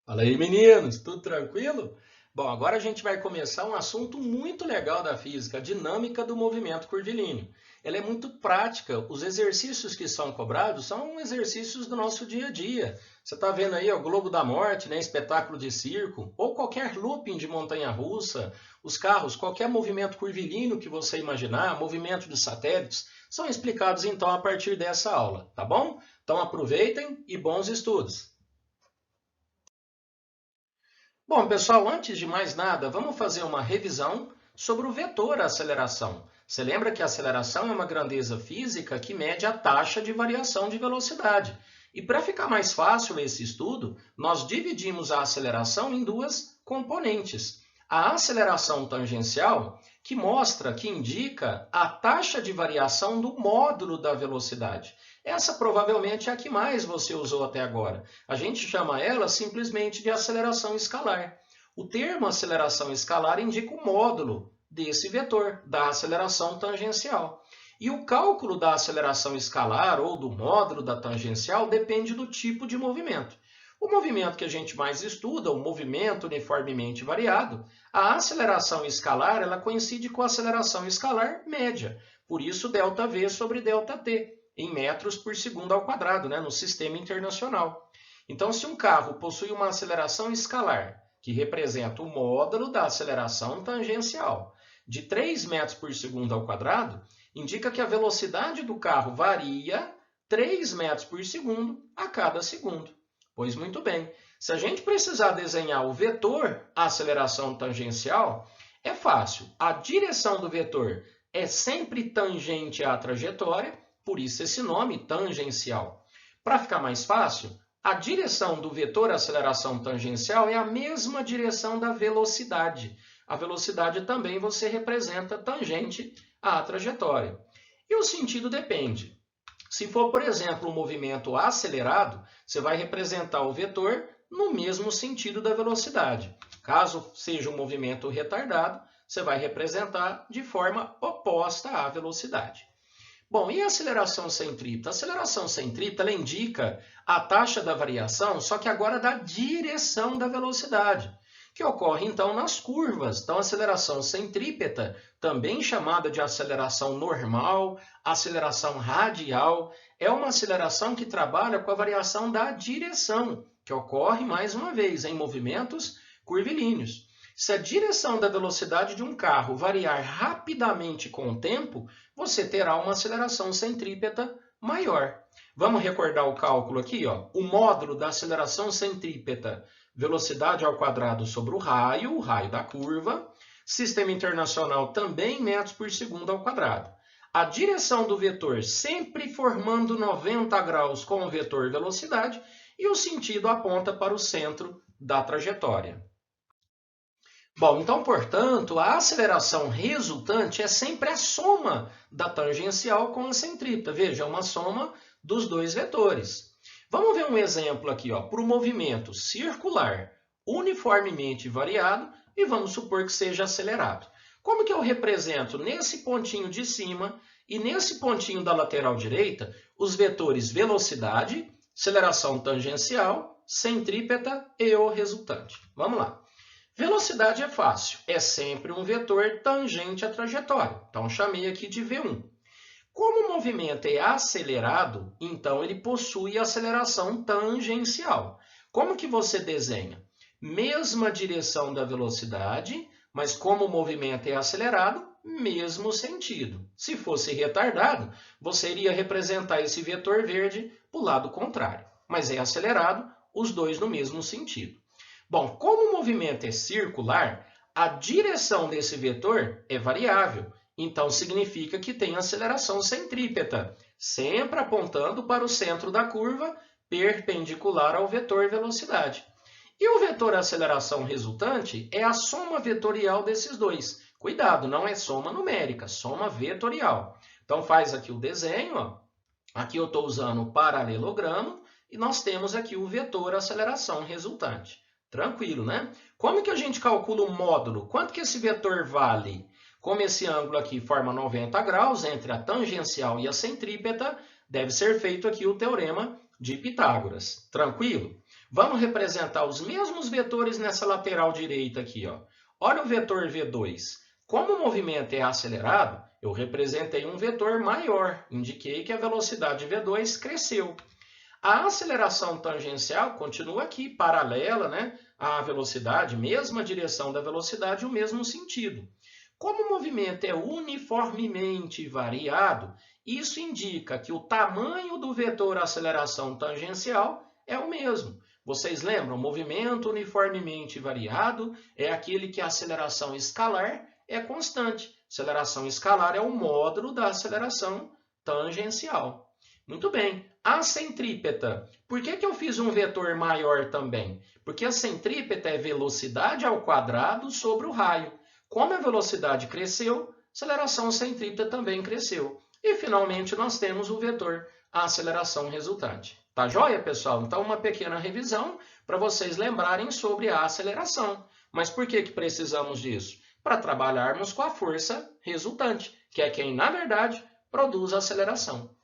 Fala aí, meninos, tudo tranquilo? Bom, agora a gente vai começar um assunto muito legal da física, a dinâmica do movimento curvilíneo. Ela é muito prática, os exercícios que são cobrados são exercícios do nosso dia a dia. Você está vendo aí o Globo da Morte, né, espetáculo de circo, ou qualquer looping de montanha-russa, os carros, qualquer movimento curvilíneo que você imaginar, movimento de satélites, são explicados então a partir dessa aula, tá bom? Então aproveitem e bons estudos! Bom, pessoal, antes de mais nada, vamos fazer uma revisão sobre o vetor aceleração. Você lembra que a aceleração é uma grandeza física que mede a taxa de variação de velocidade. E para ficar mais fácil esse estudo, nós dividimos a aceleração em duas componentes. A aceleração tangencial, que mostra, que indica a taxa de variação do módulo da velocidade. Essa provavelmente é a que mais você usou até agora. A gente chama ela simplesmente de aceleração escalar. O termo aceleração escalar indica o módulo desse vetor, da aceleração tangencial. E o cálculo da aceleração escalar ou do módulo da tangencial depende do tipo de movimento. O movimento que a gente mais estuda, o movimento uniformemente variado, a aceleração escalar ela coincide com a aceleração escalar média. Por isso, ΔV sobre ΔT em metros por segundo ao quadrado, né, no sistema internacional. Então, se um carro possui uma aceleração escalar, que representa o módulo da aceleração tangencial, de 3 metros por segundo ao quadrado, indica que a velocidade do carro varia 3 metros por segundo a cada segundo. Pois muito bem, se a gente precisar desenhar o vetor aceleração tangencial, é fácil. A direção do vetor é sempre tangente à trajetória, por isso esse nome, tangencial. Para ficar mais fácil, a direção do vetor aceleração tangencial é a mesma direção da velocidade. A velocidade também você representa tangente à trajetória. E o sentido depende. Se for, por exemplo, um movimento acelerado, você vai representar o vetor no mesmo sentido da velocidade. Caso seja um movimento retardado, você vai representar de forma oposta à velocidade. Bom, e a aceleração centrípeta? A aceleração centrípeta ela indica a taxa da variação, só que agora da direção da velocidade, que ocorre então nas curvas. Então, a aceleração centrípeta, também chamada de aceleração normal, aceleração radial, é uma aceleração que trabalha com a variação da direção, que ocorre, mais uma vez, em movimentos curvilíneos. Se a direção da velocidade de um carro variar rapidamente com o tempo, você terá uma aceleração centrípeta maior. Vamos recordar o cálculo aqui, ó. O módulo da aceleração centrípeta, velocidade ao quadrado sobre o raio da curva, sistema internacional também metros por segundo ao quadrado. A direção do vetor sempre formando 90 graus com o vetor velocidade e o sentido aponta para o centro da trajetória. Bom, então, portanto, a aceleração resultante é sempre a soma da tangencial com a centrípeta. Veja, é uma soma dos dois vetores. Vamos ver um exemplo aqui, para o movimento circular uniformemente variado e vamos supor que seja acelerado. Como que eu represento nesse pontinho de cima e nesse pontinho da lateral direita os vetores velocidade, aceleração tangencial, centrípeta e o resultante? Vamos lá. Velocidade é fácil, é sempre um vetor tangente à trajetória. Então, chamei aqui de V1. Como o movimento é acelerado, então ele possui aceleração tangencial. Como que você desenha? Mesma direção da velocidade, mas como o movimento é acelerado, mesmo sentido. Se fosse retardado, você iria representar esse vetor verde para o lado contrário. Mas é acelerado, os dois no mesmo sentido. Bom, como o movimento é circular, a direção desse vetor é variável. Então, significa que tem aceleração centrípeta, sempre apontando para o centro da curva, perpendicular ao vetor velocidade. E o vetor aceleração resultante é a soma vetorial desses dois. Cuidado, não é soma numérica, soma vetorial. Então, faz aqui o desenho. Ó. Aqui eu estou usando o paralelogramo e nós temos aqui o vetor aceleração resultante. Tranquilo, né? Como que a gente calcula o módulo? Quanto que esse vetor vale? Como esse ângulo aqui forma 90 graus entre a tangencial e a centrípeta, deve ser feito aqui o teorema de Pitágoras. Tranquilo? Vamos representar os mesmos vetores nessa lateral direita aqui, ó. Olha o vetor V2. Como o movimento é acelerado, eu representei um vetor maior, indiquei que a velocidade V2 cresceu. A aceleração tangencial continua aqui, paralela, né, à velocidade, mesma direção da velocidade, o mesmo sentido. Como o movimento é uniformemente variado, isso indica que o tamanho do vetor aceleração tangencial é o mesmo. Vocês lembram? Movimento uniformemente variado é aquele que a aceleração escalar é constante. Aceleração escalar é o módulo da aceleração tangencial. Muito bem. A centrípeta. Por que eu fiz um vetor maior também? Porque a centrípeta é velocidade ao quadrado sobre o raio. Como a velocidade cresceu, a aceleração centrípeta também cresceu. E, finalmente, nós temos o vetor, a aceleração resultante. Tá joia, pessoal? Então, uma pequena revisão para vocês lembrarem sobre a aceleração. Mas por que precisamos disso? Para trabalharmos com a força resultante, que é quem, na verdade, produz a aceleração.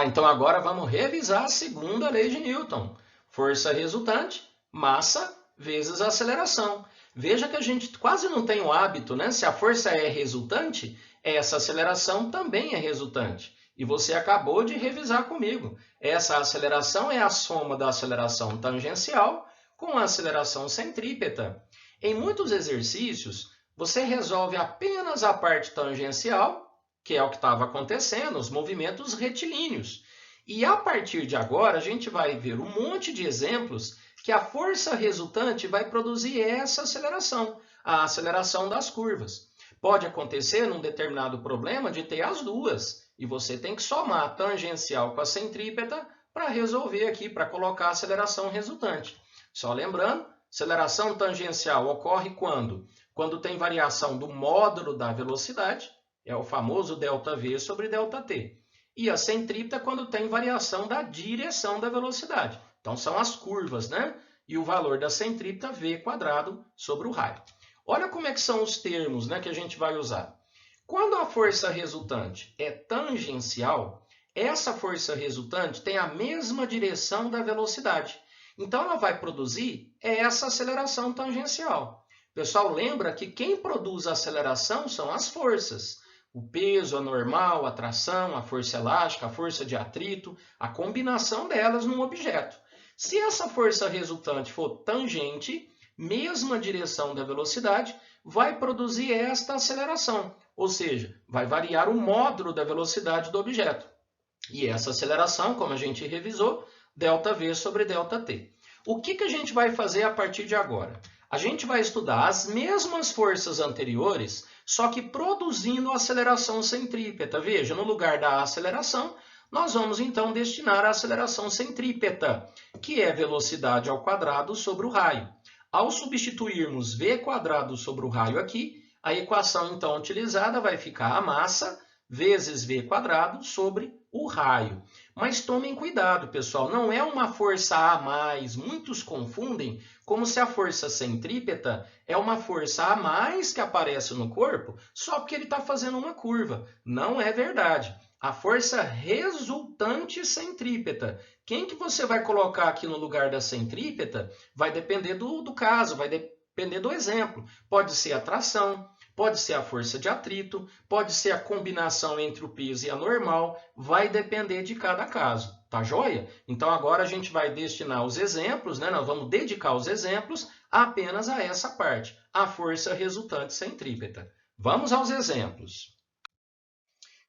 Então agora vamos revisar a segunda lei de Newton. Força resultante, massa vezes aceleração. Veja que a gente quase não tem o hábito, né? Se a força é resultante, essa aceleração também é resultante. E você acabou de revisar comigo. Essa aceleração é a soma da aceleração tangencial com a aceleração centrípeta. Em muitos exercícios, você resolve apenas a parte tangencial, que é o que estava acontecendo, os movimentos retilíneos. E a partir de agora, a gente vai ver um monte de exemplos que a força resultante vai produzir essa aceleração, a aceleração das curvas. Pode acontecer num determinado problema de ter as duas, e você tem que somar a tangencial com a centrípeta para resolver aqui, para colocar a aceleração resultante. Só lembrando, aceleração tangencial ocorre quando? Quando tem variação do módulo da velocidade, é o famoso ΔV sobre ΔT. E a centrípeta quando tem variação da direção da velocidade. Então, são as curvas, né? E o valor da centrípeta V² sobre o raio. Olha como é que são os termos, né, que a gente vai usar. Quando a força resultante é tangencial, essa força resultante tem a mesma direção da velocidade. Então, ela vai produzir essa aceleração tangencial. Pessoal, lembra que quem produz a aceleração são as forças. O peso, a normal, a tração, a força elástica, a força de atrito, a combinação delas num objeto. Se essa força resultante for tangente, mesma direção da velocidade, vai produzir esta aceleração, ou seja, vai variar o módulo da velocidade do objeto. E essa aceleração, como a gente revisou, ΔV sobre ΔT. O que a gente vai fazer a partir de agora? A gente vai estudar as mesmas forças anteriores, só que produzindo a aceleração centrípeta. Veja, no lugar da aceleração, nós vamos então destinar a aceleração centrípeta, que é velocidade ao quadrado sobre o raio. Ao substituirmos V² sobre o raio aqui, a equação então utilizada vai ficar a massa vezes V² sobre o raio. Mas tomem cuidado, pessoal, não é uma força a mais. Muitos confundem como se a força centrípeta é uma força a mais que aparece no corpo só porque ele está fazendo uma curva. Não é verdade. A força resultante centrípeta. Quem que você vai colocar aqui no lugar da centrípeta vai depender do caso, vai depender do exemplo. Pode ser a tração, pode ser a força de atrito, pode ser a combinação entre o peso e a normal, vai depender de cada caso, tá joia? Então agora a gente vai destinar os exemplos, né? Nós vamos dedicar os exemplos apenas a essa parte, a força resultante centrípeta. Vamos aos exemplos.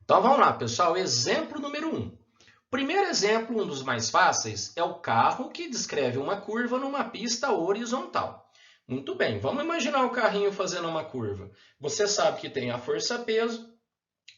Então vamos lá, pessoal, exemplo número 1. Primeiro exemplo, um dos mais fáceis, é o carro que descreve uma curva numa pista horizontal. Muito bem, vamos imaginar o carrinho fazendo uma curva. Você sabe que tem a força-peso,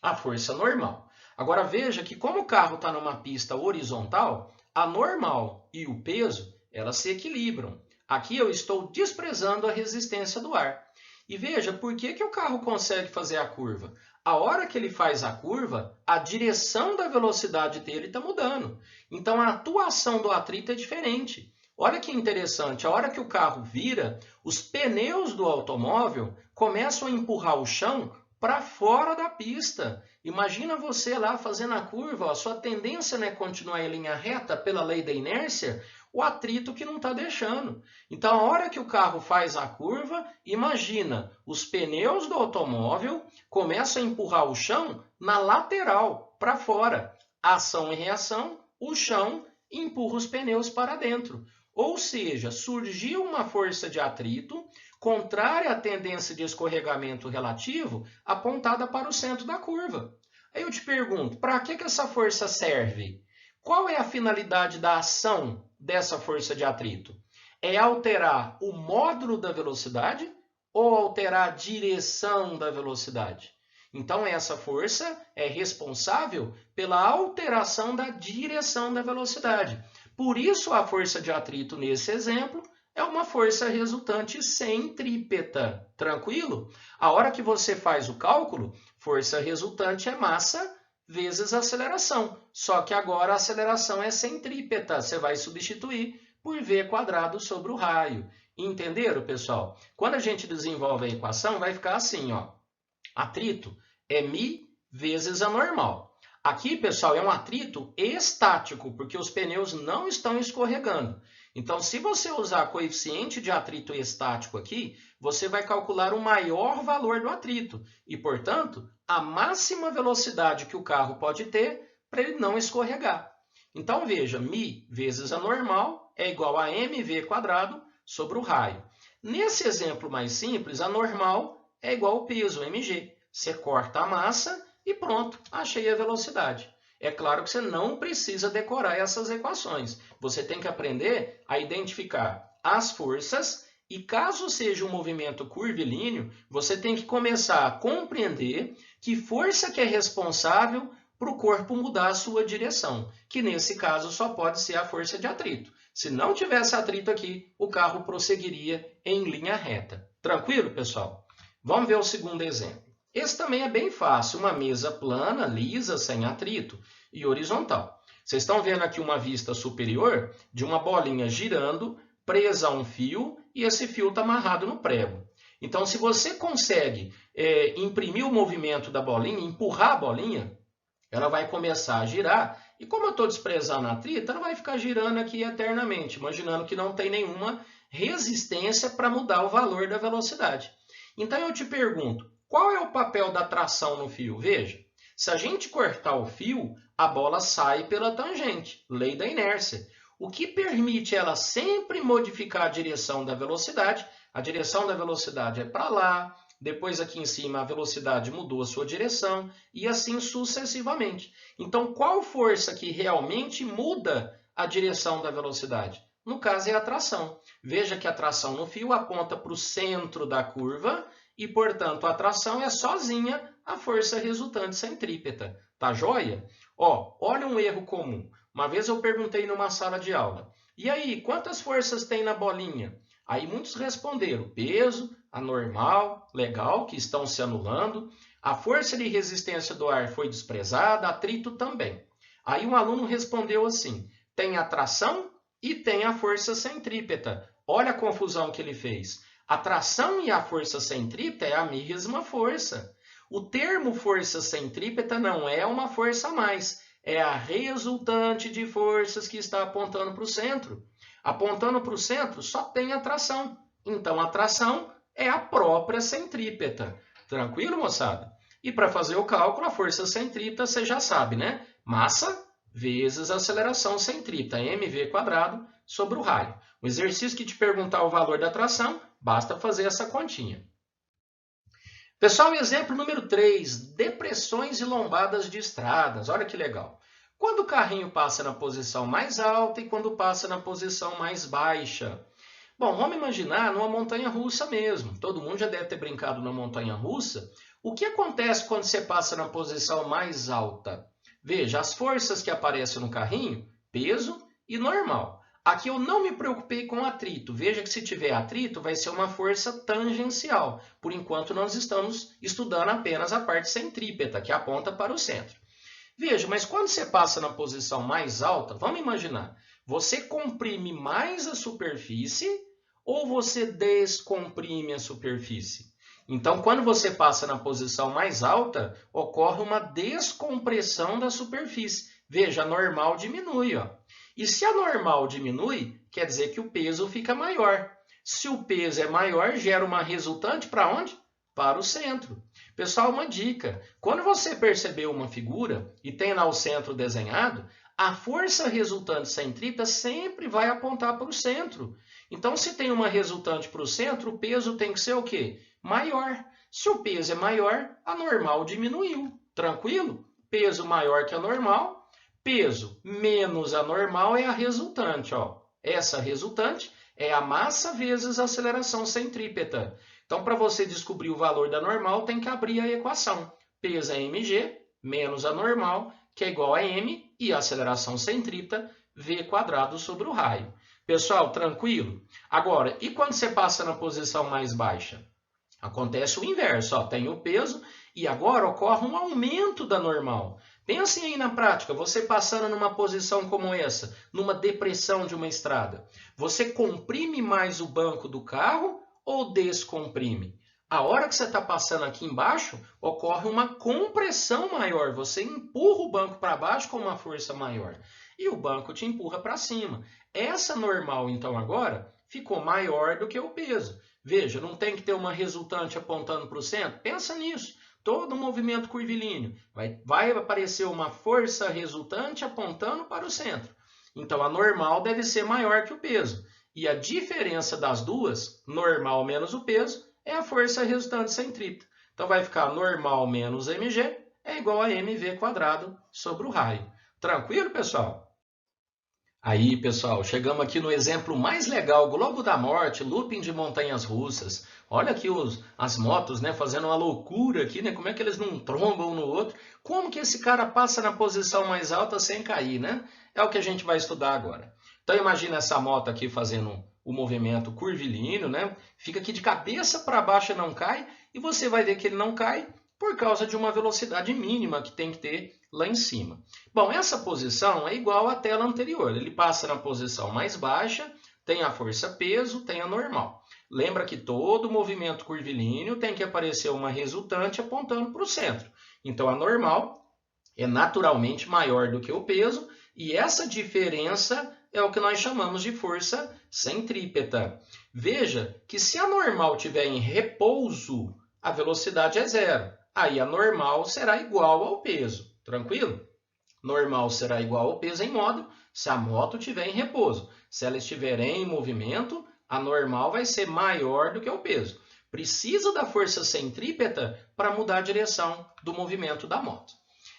a força normal. Agora veja que como o carro está numa pista horizontal, a normal e o peso, elas se equilibram. Aqui eu estou desprezando a resistência do ar. E veja, por que o carro consegue fazer a curva? A hora que ele faz a curva, a direção da velocidade dele está mudando. Então, a atuação do atrito é diferente. Olha que interessante, a hora que o carro vira, os pneus do automóvel começam a empurrar o chão para fora da pista. Imagina você lá fazendo a curva, a sua tendência não é continuar em linha reta pela lei da inércia, o atrito que não está deixando. Então, a hora que o carro faz a curva, imagina, os pneus do automóvel começam a empurrar o chão na lateral, para fora. Ação e reação, o chão empurra os pneus para dentro. Ou seja, surgiu uma força de atrito contrária à tendência de escorregamento relativo apontada para o centro da curva. Aí eu te pergunto, para que essa força serve? Qual é a finalidade da ação dessa força de atrito? É alterar o módulo da velocidade ou alterar a direção da velocidade? Então, essa força é responsável pela alteração da direção da velocidade. Por isso, a força de atrito nesse exemplo é uma força resultante centrípeta. Tranquilo? A hora que você faz o cálculo, força resultante é massa vezes aceleração. Só que agora a aceleração é centrípeta. Você vai substituir por v quadrado sobre o raio. Entenderam, pessoal? Quando a gente desenvolve a equação, vai ficar assim, ó. Atrito é μ vezes a normal. Aqui, pessoal, é um atrito estático, porque os pneus não estão escorregando. Então, se você usar coeficiente de atrito estático aqui, você vai calcular o maior valor do atrito e, portanto, a máxima velocidade que o carro pode ter para ele não escorregar. Então, veja, μ vezes a normal é igual a mv quadrado sobre o raio. Nesse exemplo mais simples, a normal é igual ao peso, mg. Você corta a massa e pronto, achei a velocidade. É claro que você não precisa decorar essas equações. Você tem que aprender a identificar as forças e, caso seja um movimento curvilíneo, você tem que começar a compreender que força que é responsável para o corpo mudar a sua direção, que nesse caso só pode ser a força de atrito. Se não tivesse atrito aqui, o carro prosseguiria em linha reta. Tranquilo, pessoal? Vamos ver o segundo exemplo. Esse também é bem fácil, uma mesa plana, lisa, sem atrito e horizontal. Vocês estão vendo aqui uma vista superior de uma bolinha girando, presa a um fio, e esse fio está amarrado no prego. Então, se você consegue imprimir o movimento da bolinha, empurrar a bolinha, ela vai começar a girar, e como eu estou desprezando atrito, ela vai ficar girando aqui eternamente, imaginando que não tem nenhuma resistência para mudar o valor da velocidade. Então, eu te pergunto, qual é o papel da tração no fio? Veja, se a gente cortar o fio, a bola sai pela tangente, lei da inércia, o que permite ela sempre modificar a direção da velocidade. A direção da velocidade é para lá, depois aqui em cima a velocidade mudou a sua direção e assim sucessivamente. Então, qual força que realmente muda a direção da velocidade? No caso é a tração. Veja que a tração no fio aponta para o centro da curva e, portanto, a tração é sozinha a força resultante centrípeta. Tá joia? Ó, olha um erro comum. Uma vez eu perguntei numa sala de aula, e aí, quantas forças tem na bolinha? Aí muitos responderam, peso, a normal, legal, que estão se anulando, a força de resistência do ar foi desprezada, atrito também. Aí um aluno respondeu assim, tem a tração e tem a força centrípeta. Olha a confusão que ele fez. A tração e a força centrípeta é a mesma força. O termo força centrípeta não é uma força a mais, é a resultante de forças que está apontando para o centro. Apontando para o centro só tem a tração. Então, a tração é a própria centrípeta. Tranquilo, moçada? E para fazer o cálculo, a força centrípeta você já sabe, né? Massa vezes a aceleração centrípeta, mv quadrado sobre o raio. O exercício que te perguntar o valor da tração, basta fazer essa continha. Pessoal, exemplo número 3, depressões e lombadas de estradas. Olha que legal. Quando o carrinho passa na posição mais alta e quando passa na posição mais baixa. Bom, vamos imaginar numa montanha-russa mesmo. Todo mundo já deve ter brincado na montanha-russa. O que acontece quando você passa na posição mais alta? Veja, as forças que aparecem no carrinho, peso e normal. Aqui eu não me preocupei com atrito. Veja que se tiver atrito, vai ser uma força tangencial. Por enquanto, nós estamos estudando apenas a parte centrípeta, que aponta para o centro. Veja, mas quando você passa na posição mais alta, vamos imaginar, você comprime mais a superfície ou você descomprime a superfície? Então, quando você passa na posição mais alta, ocorre uma descompressão da superfície. Veja, a normal diminui, ó. E se a normal diminui, quer dizer que o peso fica maior. Se o peso é maior, gera uma resultante para onde? Para o centro. Pessoal, uma dica. Quando você perceber uma figura e tem lá o centro desenhado, a força resultante centrípeta sempre vai apontar para o centro. Então, se tem uma resultante para o centro, o peso tem que ser o quê? Maior. Se o peso é maior, a normal diminuiu. Tranquilo? Peso maior que a normal, peso menos a normal é a resultante. Ó. Essa resultante é a massa vezes a aceleração centrípeta. Então, para você descobrir o valor da normal, tem que abrir a equação. Peso é mg menos a normal, que é igual a m, e a aceleração centrípeta, v² sobre o raio. Pessoal, tranquilo? Agora, e quando você passa na posição mais baixa? Acontece o inverso, ó, tem o peso e agora ocorre um aumento da normal. Pensem aí na prática, você passando numa posição como essa, numa depressão de uma estrada. Você comprime mais o banco do carro ou descomprime? A hora que você está passando aqui embaixo, ocorre uma compressão maior. Você empurra o banco para baixo com uma força maior e o banco te empurra para cima. Essa normal, então, agora ficou maior do que o peso. Veja, não tem que ter uma resultante apontando para o centro? Pensa nisso. Todo movimento curvilíneo vai aparecer uma força resultante apontando para o centro. Então, a normal deve ser maior que o peso. E a diferença das duas, normal menos o peso, é a força resultante centrípeta. Então, vai ficar normal menos mg é igual a mv² sobre o raio. Tranquilo, pessoal? Aí, pessoal, chegamos aqui no exemplo mais legal, Globo da Morte, looping de montanhas russas. Olha aqui as motos, né, fazendo uma loucura aqui, né? Como é que eles não trombam um no outro? Como que esse cara passa na posição mais alta sem cair, né? É o que a gente vai estudar agora. Então, imagina essa moto aqui fazendo o movimento curvilíneo, né? Fica aqui de cabeça para baixo e não cai, e você vai ver que ele não cai por causa de uma velocidade mínima que tem que ter lá em cima. Bom, essa posição é igual à tela anterior. Ele passa na posição mais baixa, tem a força-peso, tem a normal. Lembra que todo movimento curvilíneo tem que aparecer uma resultante apontando para o centro. Então, a normal é naturalmente maior do que o peso, e essa diferença é o que nós chamamos de força centrípeta. Veja que se a normal estiver em repouso, a velocidade é zero. Aí a normal será igual ao peso. Tranquilo? Normal será igual ao peso em módulo se a moto estiver em repouso. Se ela estiver em movimento, a normal vai ser maior do que o peso. Precisa da força centrípeta para mudar a direção do movimento da moto.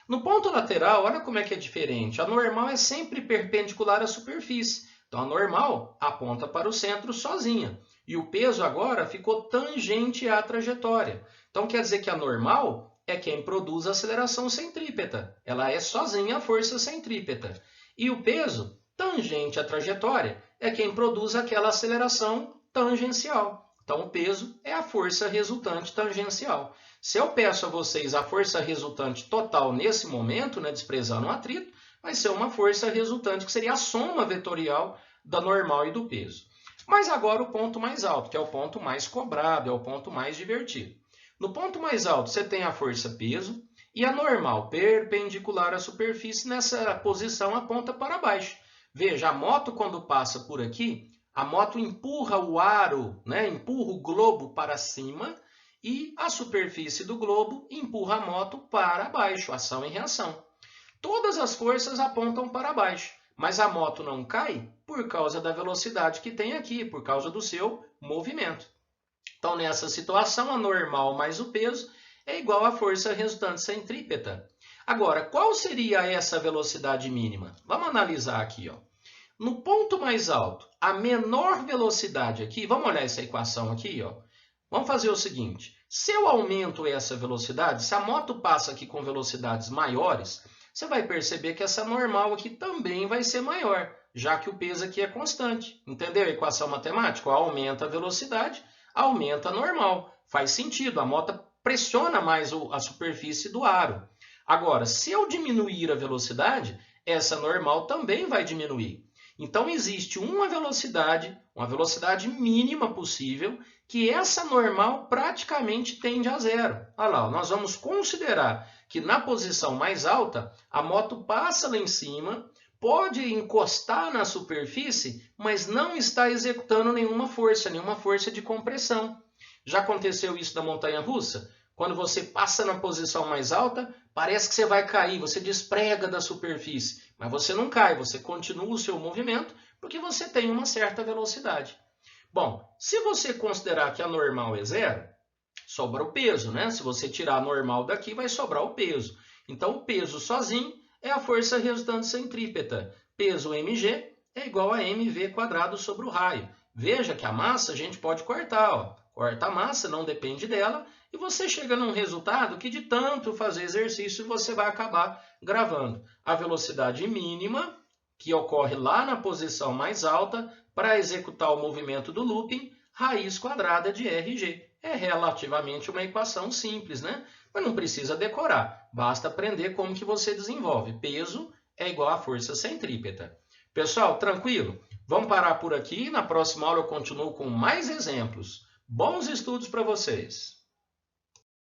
No ponto lateral, olha como é que é diferente. A normal é sempre perpendicular à superfície. Então, a normal aponta para o centro sozinha. E o peso agora ficou tangente à trajetória. Então, quer dizer que a normal é quem produz a aceleração centrípeta. Ela é sozinha a força centrípeta. E o peso, tangente à trajetória, é quem produz aquela aceleração tangencial. Então, o peso é a força resultante tangencial. Se eu peço a vocês a força resultante total nesse momento, né, desprezando o atrito, vai ser uma força resultante que seria a soma vetorial da normal e do peso. Mas agora o ponto mais alto, que é o ponto mais cobrado, é o ponto mais divertido. No ponto mais alto, você tem a força-peso e a normal perpendicular à superfície nessa posição aponta para baixo. Veja, a moto quando passa por aqui, a moto empurra o aro, né, empurra o globo para cima e a superfície do globo empurra a moto para baixo, ação e reação. Todas as forças apontam para baixo, mas a moto não cai por causa da velocidade que tem aqui, por causa do seu movimento. Então, nessa situação, a normal mais o peso é igual à força resultante centrípeta. Agora, qual seria essa velocidade mínima? Vamos analisar aqui, ó. No ponto mais alto, a menor velocidade aqui, vamos olhar essa equação aqui, ó. Vamos fazer o seguinte, se eu aumento essa velocidade, se a moto passa aqui com velocidades maiores, você vai perceber que essa normal aqui também vai ser maior, já que o peso aqui é constante. Entendeu a equação matemática? Aumenta a velocidade, aumenta a normal. Faz sentido, a moto pressiona mais a superfície do aro. Agora, se eu diminuir a velocidade, essa normal também vai diminuir. Então, existe uma velocidade mínima possível, que essa normal praticamente tende a zero. Olha lá, nós vamos considerar que na posição mais alta, a moto passa lá em cima, pode encostar na superfície, mas não está executando nenhuma força de compressão. Já aconteceu isso na montanha-russa? Quando você passa na posição mais alta, parece que você vai cair, você desprega da superfície, mas você não cai, você continua o seu movimento porque você tem uma certa velocidade. Bom, se você considerar que a normal é zero, sobra o peso, né? Se você tirar a normal daqui, vai sobrar o peso. Então, o peso sozinho é a força resultante centrípeta. Peso mg é igual a mv quadrado sobre o raio. Veja que a massa a gente pode cortar, ó. Corta a massa, não depende dela, e você chega num resultado que de tanto fazer exercício você vai acabar gravando. A velocidade mínima, que ocorre lá na posição mais alta, para executar o movimento do looping, raiz quadrada de RG. É relativamente uma equação simples, né? Mas não precisa decorar, basta aprender como que você desenvolve. Peso é igual a força centrípeta. Pessoal, tranquilo? Vamos parar por aqui. Na próxima aula eu continuo com mais exemplos. Bons estudos para vocês!